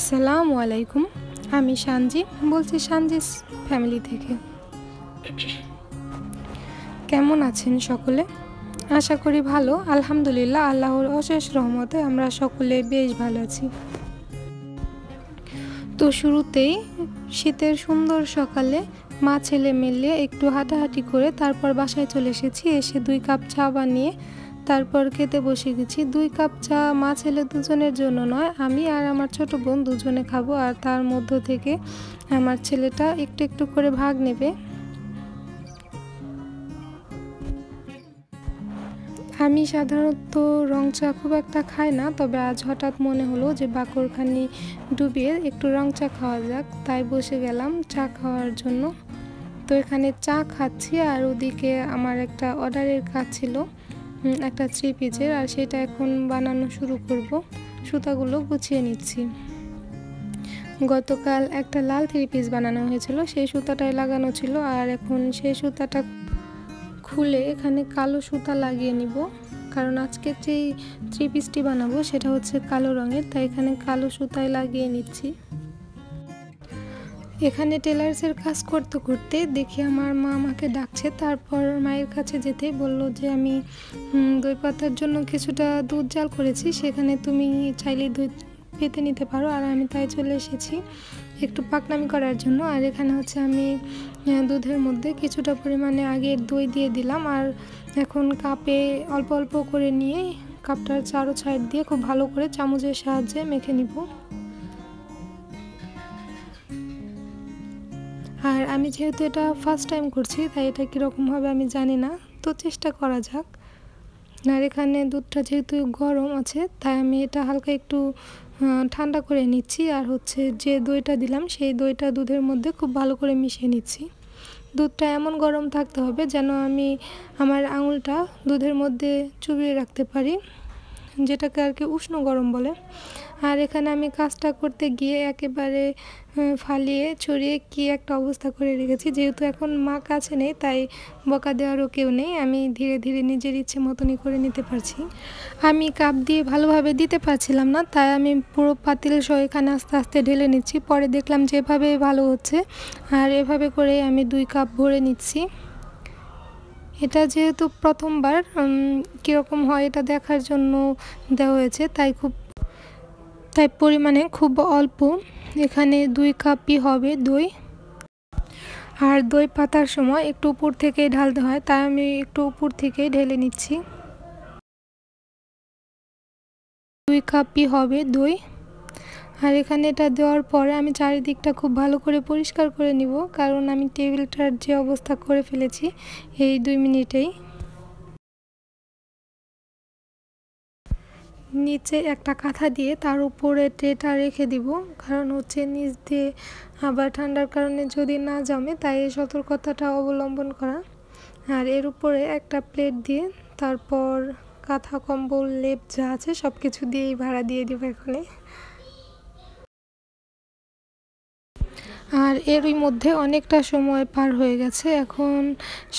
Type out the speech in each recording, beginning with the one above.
আসসালামু আলাইকুম। আমি সানজি বলছি সানজিস ফ্যামিলি থেকে। কেমন আছেন সকলে? আশা করি ভালো। আলহামদুলিল্লাহ, আল্লাহর অশেষ রহমতে আমরা সকলে বেশ ভালো আছি। তো শুরুতেই শীতের সুন্দর সকালে মা ছেলে মিলে একটু হাঁটাহাঁটি করে তারপর বাসায় চলে এসেছি। এসে 2 কাপ চা বানিয়ে তারপর খেতে বসে গেছি। 2 কাপ চা মা ছেলে দুজনের জন্য নয়, আমি আর আমার ছোট বোন দুজনে খাবো, আর তার মধ্য থেকে আমার ছেলেটা একটু একটু করে ভাগ নেবে। আমি সাধারণত রং চা খুব একটা খাই না, তবে আজ হঠাৎ মনে হলো যে বাকরখানি ডুবিয়ে একটু রং চা খাওয়া যাক, তাই বসে গেলাম চা খাওয়ার জন্য। তো এখানে চা খাচ্ছি আর ওদিকে আমার একটা অর্ডারের কাজ ছিল, একটা 3 পিসের, আর সেটা এখন বানানো শুরু করব। সুতাগুলো গুছিয়ে নিচ্ছি। গতকাল একটা লাল 3 পিস বানানো হয়েছিল, সেই সুতাটাই লাগানো ছিল, আর এখন সেই সুতাটা খুলে এখানে কালো সুতা লাগিয়ে নিব, কারণ আজকে যেই 3 পিসটি বানাবো সেটা হচ্ছে কালো রঙের, তাই এখানে কালো সুতায় লাগিয়ে নিচ্ছি। এখানে টেলার্সের কাজ করতে করতে দেখি আমার মা আমাকে ডাকছে। তারপর মায়ের কাছে যেতে বলল যে আমি দই পাতার জন্য কিছুটা দুধ জাল করেছি, সেখানে তুমি চাইলে দই পেতে নিতে পারো, আর আমি তাই চলে এসেছি একটু পাকনামি করার জন্য। আর এখানে হচ্ছে আমি দুধের মধ্যে কিছুটা পরিমাণে আগের দই দিয়ে দিলাম, আর এখন কাপে অল্প অল্প করে নিয়ে কাপটার চারো সাইড দিয়ে খুব ভালো করে চামচের সাহায্যে মেখে নিব। আর আমি যেহেতু এটা ফার্স্ট টাইম করছি, তাই এটা কীরকম হবে আমি জানি না, তো চেষ্টা করা যাক। আর এখানে দুধটা যেহেতু গরম আছে, তাই আমি এটা হালকা একটু ঠান্ডা করে নিচ্ছি, আর হচ্ছে যে দইটা দিলাম সেই দইটা দুধের মধ্যে খুব ভালো করে মিশিয়ে নিচ্ছি। দুধটা এমন গরম থাকতে হবে যেন আমি আমার আঙুলটা দুধের মধ্যে চুবিয়ে রাখতে পারি, যেটাকে আর কি উষ্ণ গরম বলে। আর এখানে আমি কাজটা করতে গিয়ে একেবারে ফালিয়ে ছড়িয়ে কি একটা অবস্থা করে রেখেছি। যেহেতু এখন মা কাছে নেই, তাই বকা দেওয়ারও কেউ নেই, আমি ধীরে ধীরে নিজের ইচ্ছে মতনই করে নিতে পারছি। আমি কাপ দিয়ে ভালোভাবে দিতে পারছিলাম না, তাই আমি পুরো পাতিল সহ এখানে আস্তে আস্তে ঢেলে নিচ্ছি। পরে দেখলাম যে এভাবে ভালো হচ্ছে, আর এভাবে করে আমি 2 কাপ ভরে নিচ্ছি। এটা যেহেতু প্রথমবার কীরকম হয় এটা দেখার জন্য দেওয়া হয়েছে, তাই পরিমাণে খুব অল্প, এখানে 2 কাপই হবে দই। আর দই পাতার সময় একটু উপর থেকেই ঢালতে হয়, তাই আমি একটু উপর থেকেই ঢেলে নিচ্ছি। 2 কাপই হবে দই। আর এখানে এটা দেওয়ার পরে আমি চারিদিকটা খুব ভালো করে পরিষ্কার করে নিব, কারণ আমি টেবিলটার যে অবস্থা করে ফেলেছি এই 2 মিনিটেই। নিচে একটা কাঁথা দিয়ে তার উপরে ট্রেটা রেখে দিব, কারণ হচ্ছে নিচ দিয়ে আবার ঠান্ডার কারণে যদি না জমে, তাই এই সতর্কতাটা অবলম্বন করা। আর এর উপরে একটা প্লেট দিয়ে তারপর কাঁথা কম্বল লেপ যা আছে সব কিছু দিয়েই ভাড়া দিয়ে দিব এখানে। আর এরই মধ্যে অনেকটা সময় পার হয়ে গেছে। এখন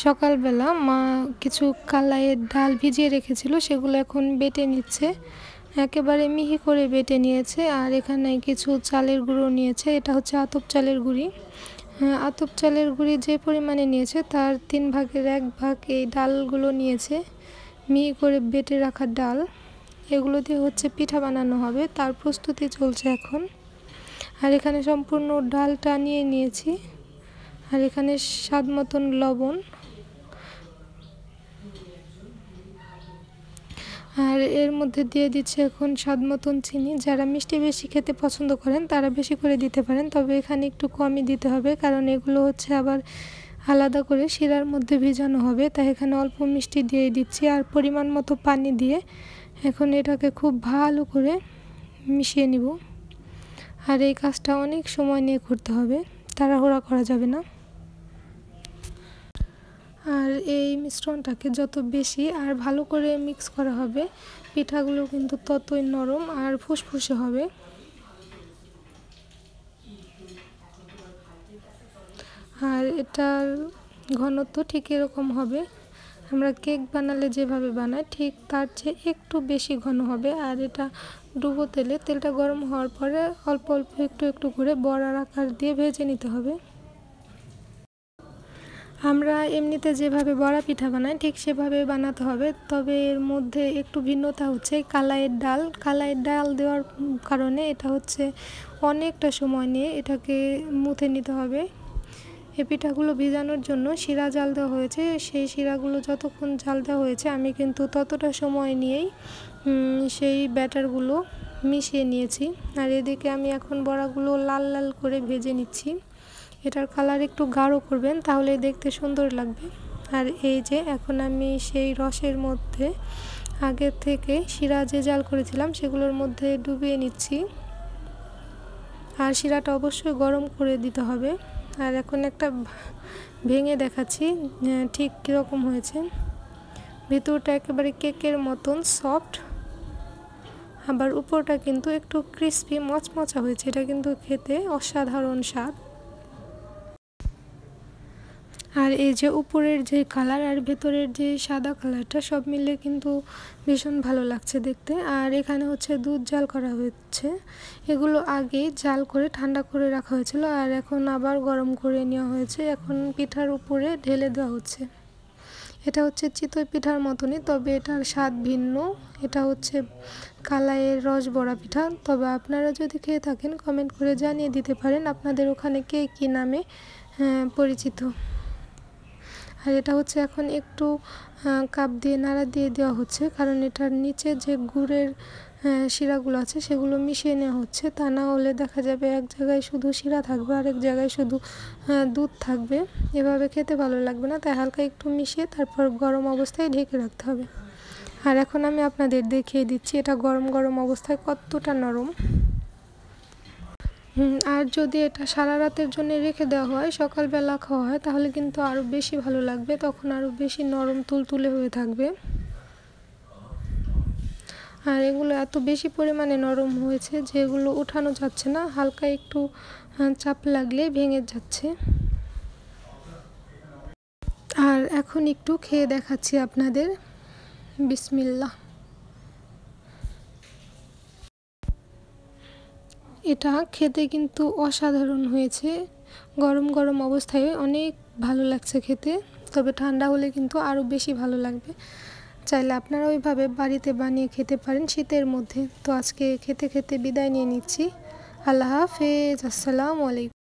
সকালবেলা মা কিছু কালাইয়ের ডাল ভিজিয়ে রেখেছিল, সেগুলো এখন বেটে নিচ্ছে, একেবারে মিহি করে বেটে নিয়েছে। আর এখানে কিছু চালের গুঁড়ো নিয়েছে, এটা হচ্ছে আতপ চালের গুঁড়ি। আতপ চালের গুঁড়ি যে পরিমাণে নিয়েছে তার 3 ভাগের 1 ভাগ এই ডালগুলো নিয়েছে, মিহি করে বেটে রাখা ডাল। এগুলো দিয়ে হচ্ছে পিঠা বানানো হবে, তার প্রস্তুতি চলছে এখন। আর এখানে সম্পূর্ণ ডালটা নিয়ে নিয়েছি, আর এখানে স্বাদ মতন লবণ, আর এর মধ্যে দিয়ে দিচ্ছে এখন স্বাদ মতন চিনি। যারা মিষ্টি বেশি খেতে পছন্দ করেন তারা বেশি করে দিতে পারেন, তবে এখানে একটু কমই দিতে হবে, কারণ এগুলো হচ্ছে আবার আলাদা করে শিরার মধ্যে ভিজানো হবে, তাই এখানে অল্প মিষ্টি দিয়ে দিচ্ছি। আর পরিমাণ মতো পানি দিয়ে এখন এটাকে খুব ভালো করে মিশিয়ে নিব। আর এই কাজটা অনেক সময় নিয়ে করতে হবে, তাড়াহুড়া করা যাবে না। আর এই মিশ্রণটাকে যত বেশি আর ভালো করে মিক্স করা হবে, পিঠাগুলো কিন্তু ততই নরম আর ফুসফুসে হবে। আর এটার ঘনত্ব ঠিক এরকম হবে, আমরা কেক বানালে যেভাবে বানাই ঠিক তার চেয়ে একটু বেশি ঘন হবে। আর এটা ডুবো তেলে, তেলটা গরম হওয়ার পরে অল্প অল্প একটু একটু করে বড়ার আকার দিয়ে ভেজে নিতে হবে। আমরা এমনিতে যেভাবে বড়া পিঠা বানাই ঠিক সেভাবে বানাতে হবে, তবে এর মধ্যে একটু ভিন্নতা হচ্ছে কালাইয়ের ডাল দেওয়ার কারণে এটা হচ্ছে অনেকটা সময় নিয়ে এটাকে মুথে নিতে হবে। এই পিঠাগুলো ভেজানোর জন্য শিরা জাল দেওয়া হয়েছে, সেই শিরাগুলো যতক্ষণ জাল দেওয়া হয়েছে আমি কিন্তু ততটা সময় নিয়েই সেই ব্যাটারগুলো মিশিয়ে নিয়েছি। আর এদিকে আমি এখন বড়াগুলো লাল লাল করে ভেজে নিচ্ছি। এটার কালার একটু গাঢ় করবেন, তাহলে দেখতে সুন্দর লাগবে। আর এই যে এখন আমি সেই রসের মধ্যে আগে থেকে শিরা যে জাল করেছিলাম সেগুলোর মধ্যে ডুবিয়ে নিচ্ছি। আর শিরাটা অবশ্যই গরম করে দিতে হবে। আর এখন একটা ভেঙে দেখাচ্ছি ঠিক কীরকম হয়েছে। ভিতরটা একেবারে কেকের মতন সফট, আবার উপরটা কিন্তু একটু ক্রিস্পি মচমচা হয়েছে। এটা কিন্তু খেতে অসাধারণ স্বাদ। আর এই যে উপরের যে কালার আর ভেতরের যে সাদা কালারটা সব মিলে কিন্তু ভীষণ ভালো লাগছে দেখতে। আর এখানে হচ্ছে দুধ জাল করা হচ্ছে, এগুলো আগে জাল করে ঠান্ডা করে রাখা হয়েছিল আর এখন আবার গরম করে নেওয়া হয়েছে। এখন পিঠার উপরে ঢেলে দেওয়া হচ্ছে। এটা হচ্ছে চিতই পিঠার মতনই, তবে এটার স্বাদ ভিন্ন। এটা হচ্ছে কালাইয়ের রস বড়া পিঠা। তবে আপনারা যদি খেয়ে থাকেন কমেন্ট করে জানিয়ে দিতে পারেন আপনাদের ওখানে কে কী নামে পরিচিত। আর এটা হচ্ছে এখন একটু কাপ দিয়ে নাড়া দিয়ে দেওয়া হচ্ছে, কারণ এটার নিচে যে গুড়ের শিরাগুলো আছে সেগুলো মিশিয়ে নেওয়া হচ্ছে। তা না হলে দেখা যাবে এক জায়গায় শুধু শিরা থাকবে আর এক জায়গায় শুধু দুধ থাকবে, এভাবে খেতে ভালো লাগবে না। তাই হালকা একটু মিশিয়ে তারপর গরম অবস্থায় ঢেকে রাখতে হবে। আর এখন আমি আপনাদের দেখিয়ে দিচ্ছি এটা গরম গরম অবস্থায় কতটা নরম। আর যদি এটা সারা রাতের জন্য রেখে দেওয়া হয়, সকালবেলা খাওয়া হয়, তাহলে কিন্তু আরও বেশি ভালো লাগবে, তখন আরও বেশি নরম তুলতুলে হয়ে থাকবে। আর এগুলো এত বেশি পরিমাণে নরম হয়েছে যে এগুলো উঠানো যাচ্ছে না, হালকা একটু চাপ লাগলে ভেঙে যাচ্ছে। আর এখন একটু খেয়ে দেখাচ্ছি আপনাদের। বিসমিল্লাহ। এটা খেতে কিন্তু অসাধারণ হয়েছে। গরম গরম অবস্থায় অনেক ভালো লাগছে খেতে, তবে ঠান্ডা হলে কিন্তু আরও বেশি ভালো লাগবে। চাইলে আপনারা ওইভাবে বাড়িতে বানিয়ে খেতে পারেন শীতের মধ্যে। তো আজকে খেতে খেতে বিদায় নিয়ে নিচ্ছি। আল্লাহ হাফেজ, আসসালামু আলাইকুম।